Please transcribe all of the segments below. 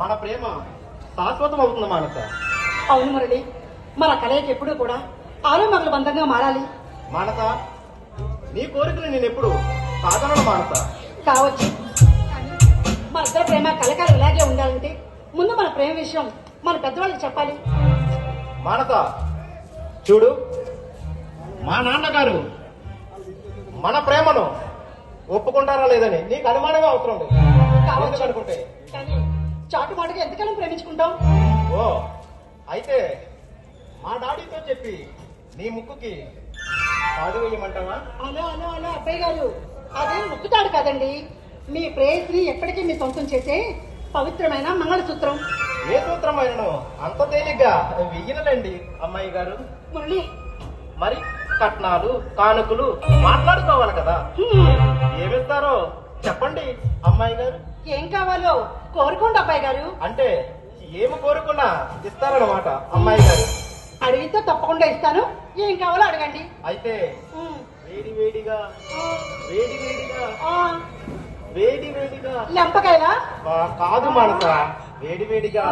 మన ప్రేమ శాశ్వతం అవుతుంది మానస. అవును మురళి, మన కలయిక ఎప్పుడూ కూడా ఆరోమగల బంధంగా మారాలి. మానస, నీ కోరికలు నేను ఎప్పుడు కాదనను మానస. కావచ్చు, కానీ మన ఇద్దరు ప్రేమ కలకాలం ఇలాగే ఉండాలంటే ముందు మన ప్రేమ విషయం మన పెద్దవాళ్ళకి చెప్పాలి. మానస చూడు, మా నాన్నగారు మన ప్రేమను ఒప్పుకుంటారా లేదని నీకు అనుమానమే అవసరం లేదు. కావచ్చు అనుకుంటే కానీ చాటు మాటగా ఎంతకాలం ప్రేమించుకుంటాం? ఓ అయితే మా డాడీతో చెప్పి నీ ముక్కుకి తాడు వేయమంటావా? అలా అలా అలా అబ్బాయి గారు, అదేం ముక్కుతాడు కదండి, మీ ప్రేయస్ని ఎప్పటికీ మీ సొంతం చేసే పవిత్రమైన మంగళసూత్రం. ఏ సూత్రం అయినను అంత తేలిగ్గా వెయ్యనులేండి అమ్మాయి గారు. మురళి, మరి కట్నాలు కానుకలు మాట్లాడుకోవాలి కదా, ఏమిస్తారో చెప్పండి అమ్మాయి గారు. ఏం కావాలో కోరుకోండి అబ్బాయి గారు. అంటే ఏమి కోరుకున్నా ఇస్తారన్నమాట అమ్మాయి గారు. అడిగితే తప్పకుండా ఇస్తాను, ఏం కావాలో అడగండి. అయితే ఉమ్. వేడి వేడిగా వేడి వేడిగా ఆ, వేడి వేడిగా లెంపకాయలా? కాదు మానస, వేడి వేడిగా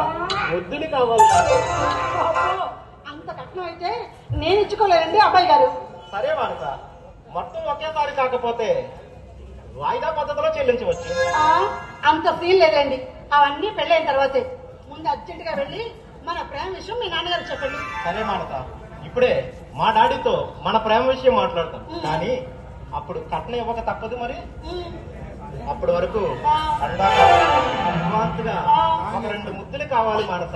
వద్దులు కావాలి. అబ్బో, అంత కట్నం అయితే నేను ఇచ్చుకోలేనండి అబ్బాయి గారు. సరే మానస, మొత్తం ఒకేసారి కాకపోతే వాయిదా పద్ధతిలో చెల్లించవచ్చు. ఆ, అంత సీన్ లేదండి, అవన్నీ పెళ్ళైన తర్వాతే. ముందు అర్జెంట్ గా వెళ్ళి మన ప్రేమ విషయం మీ నాన్నగారు చెప్పండి. సరే మానస, ఇప్పుడే మా డాడీతో మన ప్రేమ విషయం మాట్లాడతాం. కానీ అప్పుడు కట్నం ఇవ్వక తప్పదు. మరి ఉమ్. అప్పటి వరకు అందాక అడ్వాన్స్ గా ఒక 2 ముద్దులు కావాలి మానస.